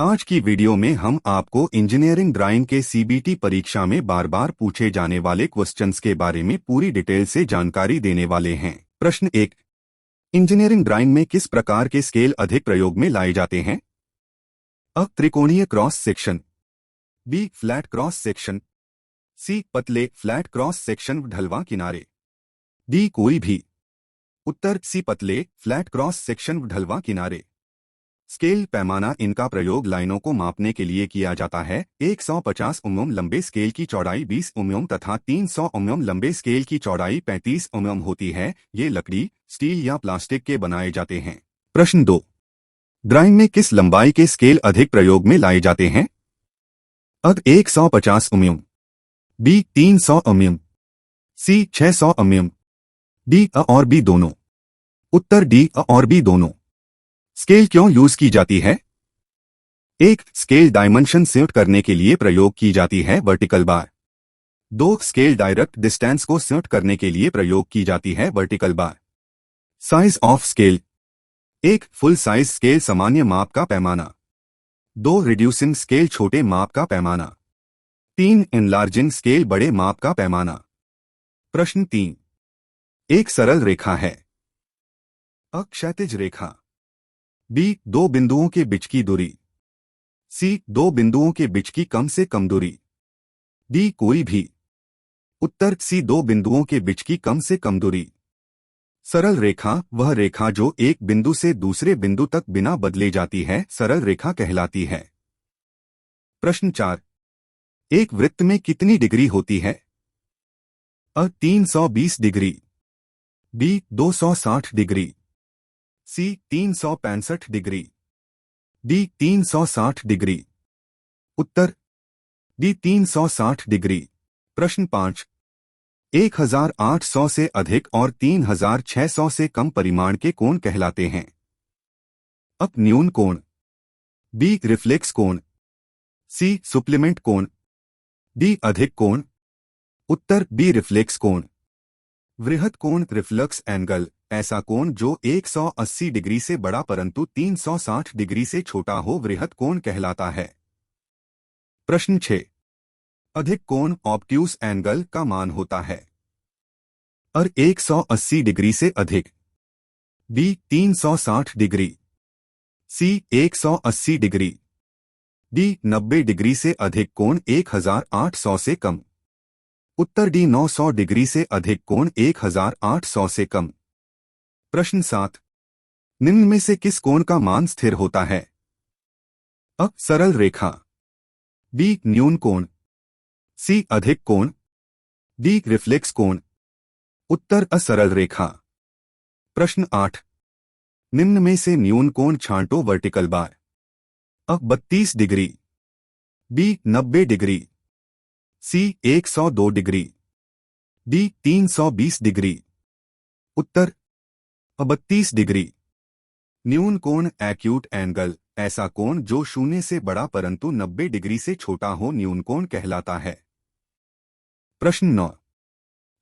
आज की वीडियो में हम आपको इंजीनियरिंग ड्राइंग के सीबीटी परीक्षा में बार बार पूछे जाने वाले क्वेश्चंस के बारे में पूरी डिटेल से जानकारी देने वाले हैं। प्रश्न 1। इंजीनियरिंग ड्राइंग में किस प्रकार के स्केल अधिक प्रयोग में लाए जाते हैं? अ. त्रिकोणीय cross section, B. Flat cross section, C. पतले फ्लैट क्रॉस सेक्शन ढलवां किनारे, डी. कोई भी। उत्तर सी. पतले फ्लैट क्रॉस सेक्शन ढलवां किनारे। स्केल पैमाना इनका प्रयोग लाइनों को मापने के लिए किया जाता है। 150 mm लंबे स्केल की चौड़ाई 20 mm तथा 300 mm लंबे स्केल की चौड़ाई 35 mm होती है। ये लकड़ी, स्टील या प्लास्टिक के बनाए जाते हैं। प्रश्न 2। ड्राइंग में किस लंबाई के स्केल अधिक प्रयोग में लाए जाते हैं? अ. 150 mm, बी. 300 mm, सी. 600 mm, डी. अ और बी दोनों। उत्तर डी. अ और बी दोनों। स्केल क्यों यूज की जाती है? 1. स्केल डायमेंशन सेट करने के लिए प्रयोग की जाती है vertical bar. 2. Scale direct distance को सेट करने के लिए प्रयोग की जाती है vertical bar. Size of scale. 1. Full size scale सामान्य माप का पैमाना। 2. रिड्यूसिंग स्केल छोटे माप का पैमाना। 3. एनलार्जिंग स्केल बड़े माप का पैमाना। प्रश्न 3। एक सरल रेखा है। अ. क्षैतिज रेखा, बी. दो बिंदुओं के बीच की दूरी, सी. दो बिंदुओं के बीच की कम से कम दूरी, डी. कोई भी। उत्तर सी. दो बिंदुओं के बीच की कम से कम दूरी। सरल रेखा वह रेखा जो एक बिंदु से दूसरे बिंदु तक बिना बदले जाती है, सरल रेखा कहलाती है। प्रश्न 4। एक वृत्त में कितनी डिग्री होती है? अ. 320 डिग्री, बी. 260 डिग्री, सी. 365 डिग्री, डी. 360 डिग्री। उत्तर डी. 360 डिग्री। प्रश्न 5। 1800 से अधिक और 3600 से कम परिमाण के कोण कहलाते हैं? अ. न्यून कोण, बी. रिफ्लेक्स कोण, सी. सुप्लीमेंट कोण, डी. अधिक कोण। उत्तर बी. रिफ्लेक्स कोण। वृहद कोण रिफ्लक्स एंगल ऐसा कोण जो 180 डिग्री से बड़ा परंतु 360 डिग्री से छोटा हो वृहद कोण कहलाता है। प्रश्न 6। अधिक कोण ऑब्ट्यूस एंगल का मान होता है? अ. 180 डिग्री से अधिक, बी. 360 डिग्री, सी. 180 डिग्री, डी. 90 डिग्री से अधिक कोण 1800 से कम। उत्तर डी. 900 डिग्री से अधिक कोण 1800 से कम। प्रश्न 7। निम्न में से किस कोण का मान स्थिर होता है? अ. सरल रेखा, बी. न्यून कोण, सी. अधिक कोण, डी. रिफ्लेक्स कोण। उत्तर अ. सरल रेखा। प्रश्न 8। निम्न में से न्यून कोण छांटो वर्टिकल बार। अ. 32 डिग्री, बी. 90 डिग्री, सी. 102 डिग्री, डी. 320 डिग्री। उत्तर अ. 32 डिग्री। न्यून कोण एक्यूट एंगल ऐसा कोण जो 0 से बड़ा परंतु 90 डिग्री से छोटा हो न्यून कोण कहलाता है। प्रश्न 9।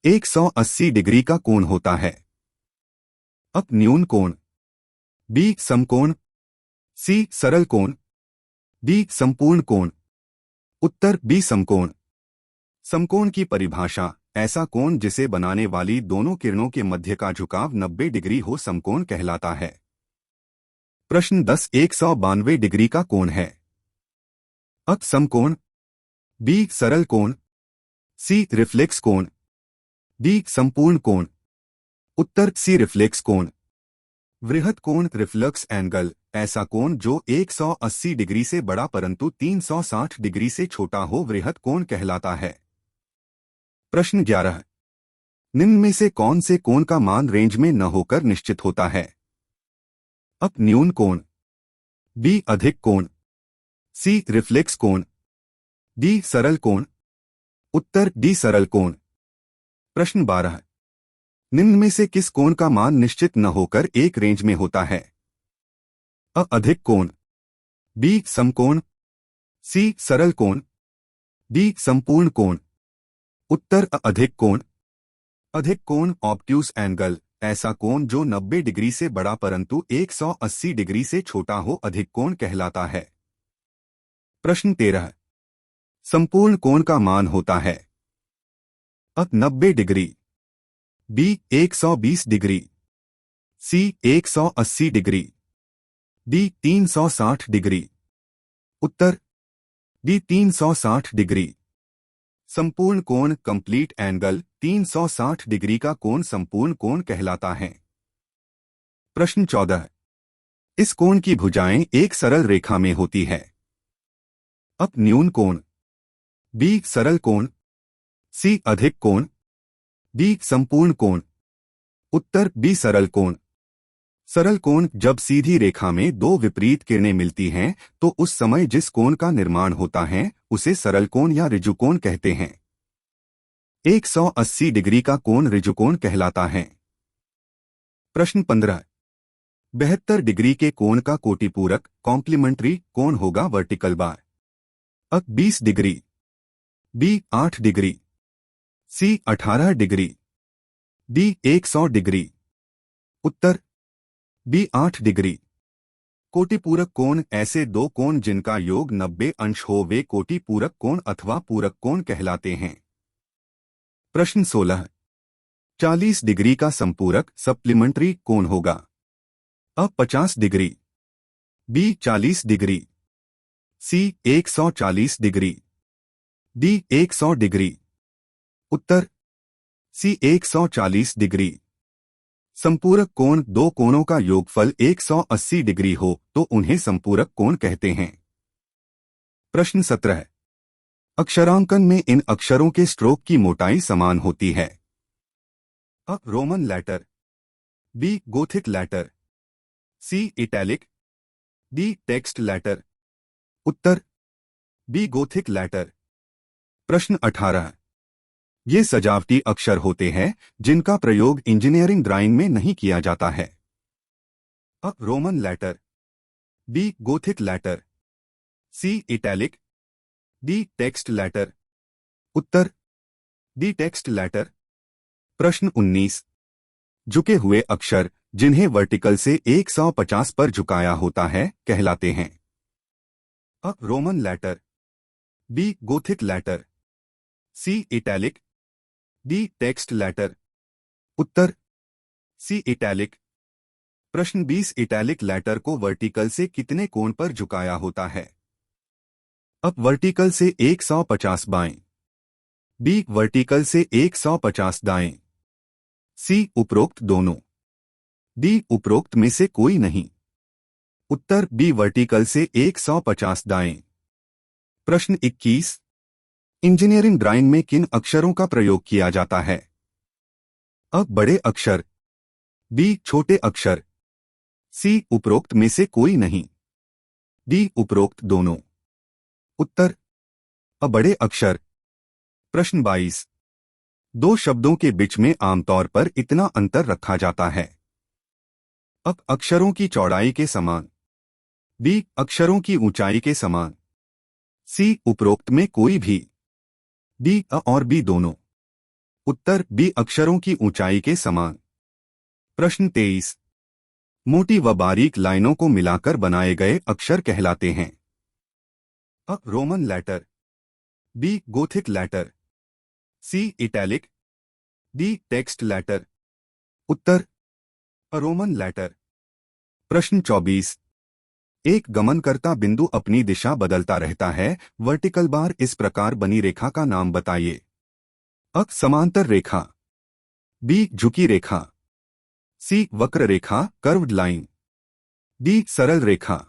180 डिग्री का कोण होता है? अ. न्यून कोण, बी. समकोण, सी. सरल कोण, डी. संपूर्ण कोण। उत्तर बी. समकोण। समकोण की परिभाषा ऐसा कोण जिसे बनाने वाली दोनों किरणों के मध्य का झुकाव 90 डिग्री हो समकोण कहलाता है। प्रश्न 10। 192 डिग्री का कोण है? अ. समकोण, बी. सरल कोण, सी. रिफ्लेक्स कोण, डी. संपूर्ण कोण। उत्तर सी. रिफ्लेक्स कोण। वृहद कोण रिफ्लक्स एंगल ऐसा कोण जो 180 डिग्री से बड़ा परंतु 360 डिग्री से छोटा हो वृहद कोण कहलाता है। प्रश्न 11। निम्न में से कौन से कोण का मान रेंज में न होकर निश्चित होता है? अ. न्यून कोण, बी. अधिक कोण, सी. रिफ्लेक्स कोण, डी. सरल कोण। उत्तर डी. सरल कोण। प्रश्न 12। निम्न में से किस कोण का मान निश्चित न होकर एक रेंज में होता है? अ. अधिक कोण, बी. समकोण, सी. सरल कोण, डी. संपूर्ण कोण। उत्तर अ. अधिक कोण। अधिक कोण ऑब्ट्यूस एंगल ऐसा कोण जो 90 डिग्री से बड़ा परंतु 180 डिग्री से छोटा हो अधिक कोण कहलाता है। प्रश्न 13। संपूर्ण कोण का मान होता है। अ 90 डिग्री, बी 120 डिग्री, सी 180 डिग्री, डी 360 डिग्री। उत्तर डी 360 डिग्री। संपूर्ण कोण कंप्लीट एंगल 360 डिग्री का कोण संपूर्ण कोण कहलाता है। प्रश्न 14। इस कोण की भुजाएं एक सरल रेखा में होती है। अ न्यून कोण, बी सरल कोण, सी अधिक कोण, डी संपूर्ण कोण। उत्तर बी सरल कोण। सरल कोण जब सीधी रेखा में दो विपरीत किरणें मिलती हैं तो उस समय जिस कोण का निर्माण होता है उसे सरल कोण या ऋजुकोण कहते हैं। 180 डिग्री का कोण ऋजुकोण कहलाता है। प्रश्न 15। 72 डिग्री के कोण का कोटिपूरक कॉम्प्लीमेंट्री कोण होगा वर्टिकल बार। अ 20 डिग्री, बी 8 डिग्री, सी 18 डिग्री, डी 100 डिग्री। उत्तर बी 8 डिग्री। कोटिपूरक कोण ऐसे दो कोण जिनका योग 90 अंश हो वे कोटिपूरक कोण अथवा पूरक कोण कहलाते हैं। प्रश्न 16। 40 डिग्री का संपूरक सप्लीमेंट्री कोण होगा। अ 50 डिग्री, बी 40 डिग्री, सी 140 डिग्री, डी 100 डिग्री। उत्तर सी 140 डिग्री। संपूरक कोण दो कोणों का योगफल 180 डिग्री हो तो उन्हें संपूरक कोण कहते हैं। प्रश्न 17। अक्षरांकन में इन अक्षरों के स्ट्रोक की मोटाई समान होती है। अ Roman letter, B Gothic letter, C italic, D text letter. उत्तर बी गोथिक लेटर। प्रश्न 18। ये सजावटी अक्षर होते हैं जिनका प्रयोग इंजीनियरिंग ड्राइंग में नहीं किया जाता है। अ Roman letter, B Gothic letter, C italic, D text letter. उत्तर डी टेक्स्ट लेटर। प्रश्न 19। झुके हुए अक्षर जिन्हें वर्टिकल से 150 पर झुकाया होता है कहलाते हैं। अ Roman letter, B Gothic letter, C italic, D text letter. उत्तर सी इटैलिक। प्रश्न 20। इटैलिक लेटर को वर्टिकल से कितने कोण पर झुकाया होता है। अ वर्टिकल से 150 बाएं, बी वर्टिकल से 150 दाएं, सी उपरोक्त दोनों, डी उपरोक्त में से कोई नहीं। उत्तर बी वर्टिकल से 150 दाएं। प्रश्न 21। इंजीनियरिंग ड्राइंग में किन अक्षरों का प्रयोग किया जाता है। अ बड़े अक्षर, बी छोटे अक्षर, सी उपरोक्त में से कोई नहीं, डी उपरोक्त दोनों। उत्तर अ बड़े अक्षर। प्रश्न 22। दो शब्दों के बीच में आमतौर पर इतना अंतर रखा जाता है। अ अक्षरों की चौड़ाई के समान, बी अक्षरों की ऊंचाई के समान, सी उपरोक्त में कोई भी, डी अ और बी दोनों। उत्तर बी अक्षरों की ऊंचाई के समान। प्रश्न 23। मोटी व बारीक लाइनों को मिलाकर बनाए गए अक्षर कहलाते हैं। अ Roman letter, B Gothic letter, C italic, D text letter. उत्तर अ रोमन लेटर। प्रश्न 24। एक गमनकर्ता बिंदु अपनी दिशा बदलता रहता है। वर्टिकल बार इस प्रकार बनी रेखा का नाम बताइए। अ समांतर रेखा, बी झुकी रेखा, सी वक्र रेखा कर्व्ड लाइन, डी सरल रेखा।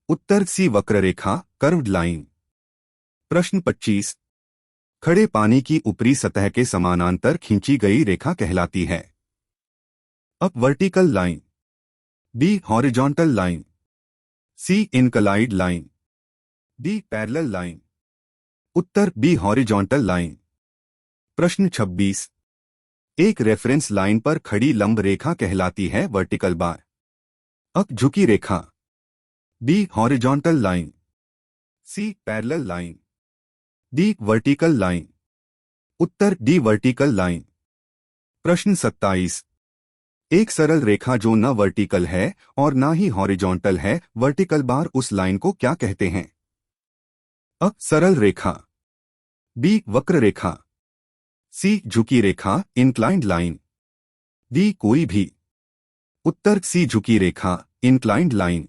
उत्तर सी वक्र रेखा कर्व्ड लाइन। प्रश्न 25। खड़े पानी की ऊपरी सतह के समानांतर खींची गई रेखा कहलाती है। अ vertical line, B horizontal line, C inclined line, D parallel line. उत्तर बी हॉरिजॉन्टल लाइन। प्रश्न 26। एक रेफरेंस लाइन पर खड़ी लंब रेखा कहलाती है वर्टिकल बार। अ झुकी रेखा, B horizontal line, C parallel line, D vertical line. उत्तर डी वर्टिकल लाइन। प्रश्न 27। एक सरल रेखा जो न वर्टिकल है और ना ही हॉरिजॉन्टल है, वर्टिकल बार उस लाइन को क्या कहते हैं। अ सरल रेखा, बी वक्र रेखा, सी झुकी रेखा इंक्लाइंड लाइन, डी कोई भी। उत्तर सी झुकी रेखा इंक्लाइंड लाइन।